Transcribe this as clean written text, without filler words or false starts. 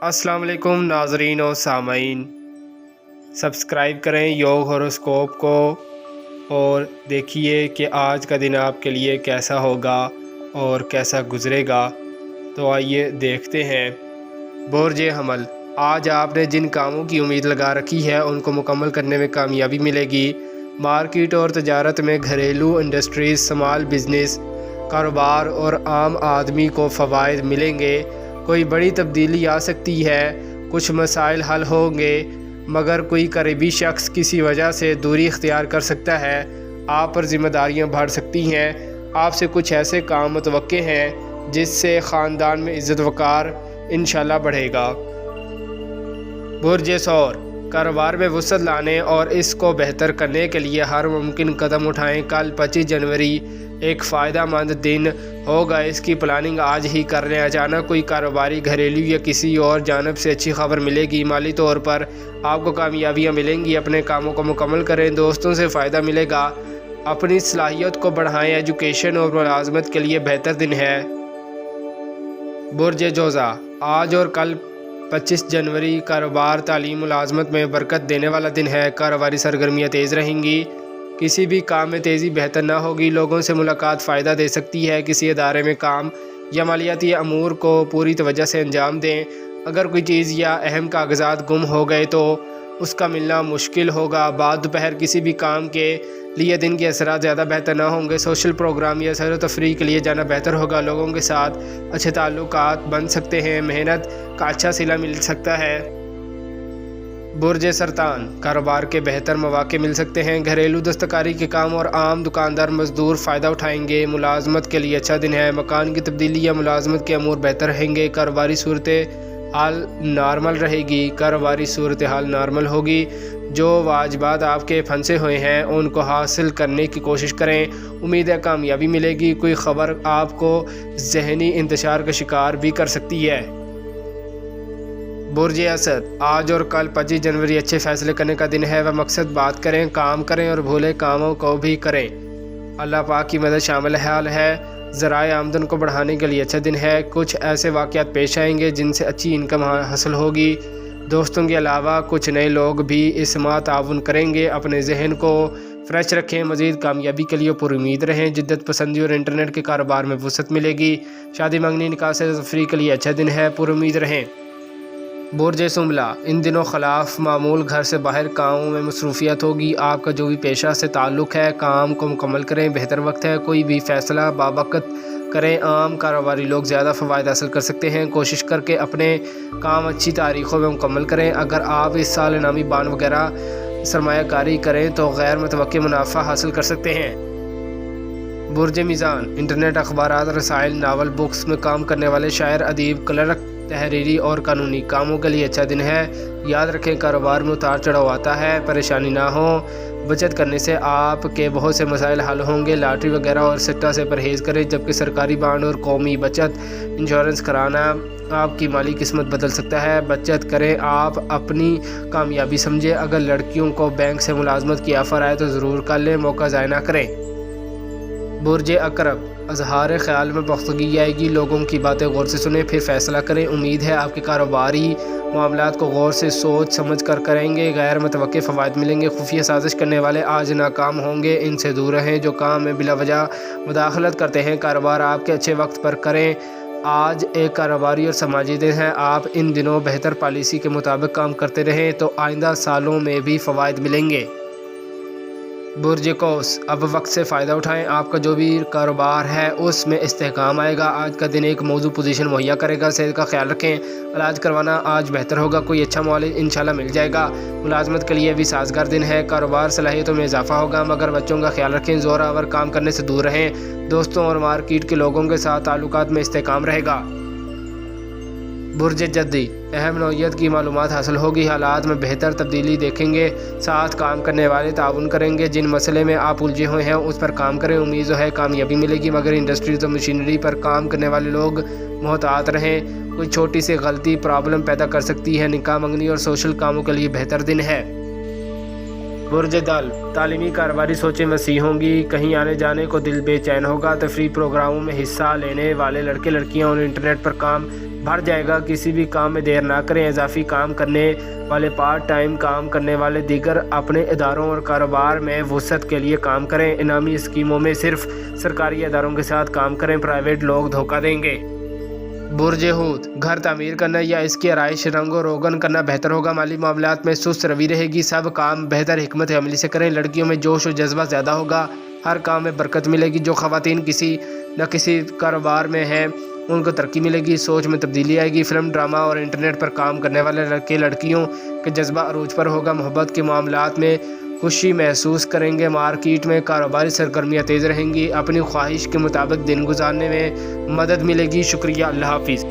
अस्सलाम वालेकुम नाजरीन और सामईन, सब्सक्राइब करें योग होरोस्कोप को और देखिए कि आज का दिन आपके लिए कैसा होगा और कैसा गुजरेगा। तो आइए देखते हैं। बुर्ज हमल, आज आपने जिन कामों की उम्मीद लगा रखी है उनको मुकम्मल करने में कामयाबी मिलेगी। मार्केट और तजारत में घरेलू इंडस्ट्रीज़, स्मॉल बिजनेस, कारोबार और आम आदमी को फ़वाइद मिलेंगे। कोई बड़ी तब्दीली आ सकती है, कुछ मसाइल हल होंगे, मगर कोई करीबी शख्स किसी वजह से दूरी इख्तियार कर सकता है। आप पर ज़िम्मेदारियां बढ़ सकती हैं। आपसे कुछ ऐसे काम मुतवक्के हैं जिससे ख़ानदान में इज़्ज़त वक़ार इंशाल्लाह बढ़ेगा। बुर्ज सौर, कारोबार में वसअत लाने और इसको बेहतर करने के लिए हर मुमकिन कदम उठाएं। कल 25 जनवरी एक फ़ायदा मंद दिन होगा, इसकी प्लानिंग आज ही कर लें। अचानक कोई कारोबारी, घरेलू या किसी और जानब से अच्छी खबर मिलेगी। माली तौर पर आपको कामयाबियाँ मिलेंगी। अपने कामों को मुकम्मल करें, दोस्तों से फ़ायदा मिलेगा। अपनी सलाहियत को बढ़ाएं, एजुकेशन और मुलाजमत के लिए बेहतर दिन है। बुर्ज जोज़ा, आज और कल 25 जनवरी कारोबार, तालीम, मुलाजमत में बरकत देने वाला दिन है। कारोबारी सरगर्मियाँ तेज़ रहेंगी। किसी भी काम में तेज़ी बेहतर ना होगी। लोगों से मुलाकात फ़ायदा दे सकती है। किसी इदारे में काम या मालियाती अमूर को पूरी तवज्जो से अंजाम दें। अगर कोई चीज़ या अहम कागजात गुम हो गए तो उसका मिलना मुश्किल होगा। बाद दोपहर किसी भी काम के लिए दिन के असरात ज़्यादा बेहतर ना होंगे। सोशल प्रोग्राम या सैर व तफरीह के लिए जाना बेहतर होगा। लोगों के साथ अच्छे ताल्लुकात बन सकते हैं। मेहनत का अच्छा सिला मिल सकता है। बुर्ज सरतान, कारोबार के बेहतर मौके मिल सकते हैं। घरेलू दस्तकारी के काम और आम दुकानदार मजदूर फ़ायदा उठाएंगे। मुलाजमत के लिए अच्छा दिन है। मकान की तब्दीली या मुलाजमत के अमूर बेहतर रहेंगे। कारोबारी सूरत हाल नॉर्मल रहेगी। कारोबारी सूरत हाल नॉर्मल होगी। जो वाजिबात आपके फंसे हुए हैं उनको हासिल करने की कोशिश करें। उम्मीद है कामयाबी मिलेगी। कोई ख़बर आपको जहनी इंतशार का शिकार भी कर सकती है। बुर्ज असद, आज और कल 25 जनवरी अच्छे फैसले करने का दिन है। वह मकसद बात करें, काम करें और भूले कामों को भी करें। अल्लाह पाक की मदद शामिल हाल है। ज़राए आमदन को बढ़ाने के लिए अच्छा दिन है। कुछ ऐसे वाक़यात पेश आएंगे जिनसे अच्छी इनकम हासिल होगी। दोस्तों के अलावा कुछ नए लोग भी इस माह ताउन करेंगे। अपने जहन को फ्रेश रखें। मज़ीद कामयाबी के लिए पुरुमीद रहें। जिद्दत पसंदी और इंटरनेट के कारोबार में वसअत मिलेगी। शादी मंगनी, निकाह से तफरीह के लिए अच्छा दिन है। पुरुमीद रहें। बुर्ज सुमला, इन दिनों खिलाफ मामूल घर से बाहर कामों में मसरूफियत होगी। आपका जो भी पेशा से ताल्लुक़ है, काम को मुकम्मल करें, बेहतर वक्त है। कोई भी फ़ैसला बावक़्त करें। आम कारोबारी लोग ज़्यादा फ़वाइद हासिल कर सकते हैं। कोशिश करके अपने काम अच्छी तारीख़ों में मुकम्मल करें। अगर आप इस साल इनामी बांड वगैरह सरमायाकारी करें तो गैर मुतवक्के मुनाफा हासिल कर सकते हैं। बुर्ज मीज़ान, इंटरनेट, अखबारात, रसाइल, नावल, बुक्स में काम करने वाले शायर, अदीब, क्लर्क, तहरीरी और कानूनी कामों के लिए अच्छा दिन है। याद रखें, कारोबार में उतार चढ़ाव आता है, परेशानी ना हो। बचत करने से आपके बहुत से मसाइल हल होंगे। लॉटरी वगैरह और सट्टा से परहेज़ करें। जबकि सरकारी बांड और कौमी बचत इंश्योरेंस कराना आपकी माली किस्मत बदल सकता है। बचत करें, आप अपनी कामयाबी समझें। अगर लड़कियों को बैंक से मुलाजमत की ऑफ़र आए तो ज़रूर कर लें, मौका ज़ाया ना करें। बुर्ज अकरब, अजहार ख्याल में पुख्तगी आएगी। लोगों की बातें गौर से सुनें, फिर फ़ैसला करें। उम्मीद है आपके कारोबारी मामलात को गौर से सोच समझ कर करेंगे। गैर मुतवक्के फ़वाइद मिलेंगे। खुफिया साजिश करने वाले आज नाकाम होंगे, इनसे दूर रहें। जो काम में बिला वजह मुदाखलत करते हैं, कारोबार आपके अच्छे वक्त पर करें। आज एक कारोबारी और समाजी दिन है। आप इन दिनों बेहतर पॉलिसी के मुताबिक काम करते रहें तो आइंदा सालों में भी फ़वाइद मिलेंगे। बुर्ज कौस, अब वक्त से फ़ायदा उठाएं। आपका जो भी कारोबार है उसमें इस्तेहकाम आएगा। आज का दिन एक मौजू पोजीशन मुहैया करेगा। सेहत का ख्याल रखें। इलाज करवाना आज बेहतर होगा। कोई अच्छा मौलिद इंशाल्लाह मिल जाएगा। मुलाजमत के लिए भी साजगार दिन है। कारोबार सलाहियतों में इजाफा होगा, मगर बच्चों का ख्याल रखें। ज़ोरावर काम करने से दूर रहें। दोस्तों और मार्केट के लोगों के साथ ताल्लुकात में इस्तेहकाम रहेगा। बुर्ज जद्दी, अहम नौइयत की मालूमात हासिल होगी। हालात में बेहतर तब्दीली देखेंगे। साथ काम करने वाले ताउन करेंगे। जिन मसले में आप उलझे हुए हैं उस पर काम करें। उम्मीद है कामयाबी मिलेगी, मगर इंडस्ट्रीज और मशीनरी पर काम करने वाले लोग मोहतात रहें। कोई छोटी सी गलती प्रॉब्लम पैदा कर सकती है। निकाह मंगनी और सोशल कामों के लिए बेहतर दिन है। बुर्ज दल, तालीमी कारोबारी सोचें वसी होंगी। कहीं आने जाने को दिल बेचैन होगा। तफरीह प्रोग्रामों में हिस्सा लेने वाले लड़के लड़कियां और इंटरनेट पर काम بڑھ جائے گا۔ کسی بھی کام میں دیر نہ کریں۔ اضافی کام کرنے والے، پارٹ ٹائم کام کرنے والے دیگر اپنے اداروں اور کاروبار میں وسعت کے لیے کام کریں۔ انعامی اسکیموں میں صرف سرکاری اداروں کے ساتھ کام کریں، پرائیویٹ لوگ دھوکہ دیں گے۔ برج حوت، گھر تعمیر کرنا یا اس کی آرائش رنگ و روغن کرنا بہتر ہوگا۔ مالی معاملات میں سست روی رہے گی، سب کام بہتر حکمت عملی سے کریں۔ لڑکیوں میں جوش و جذبہ زیادہ ہوگا، ہر کام میں برکت ملے گی۔ جو خواتین کسی نہ کسی کاروبار میں ہیں ان کو ترقی ملے گی، سوچ میں تبدیلی آئے گی۔ فلم، ڈرامہ اور انٹرنیٹ پر کام کرنے والے لڑکے لڑکیوں کے جذبہ عروج پر ہوگا، محبت کے معاملات میں خوشی محسوس کریں گے۔ مارکیٹ میں کاروباری سرگرمیاں تیز رہیں گی، اپنی خواہش کے مطابق دن گزارنے میں مدد ملے گی۔ شکریہ، اللہ حافظ۔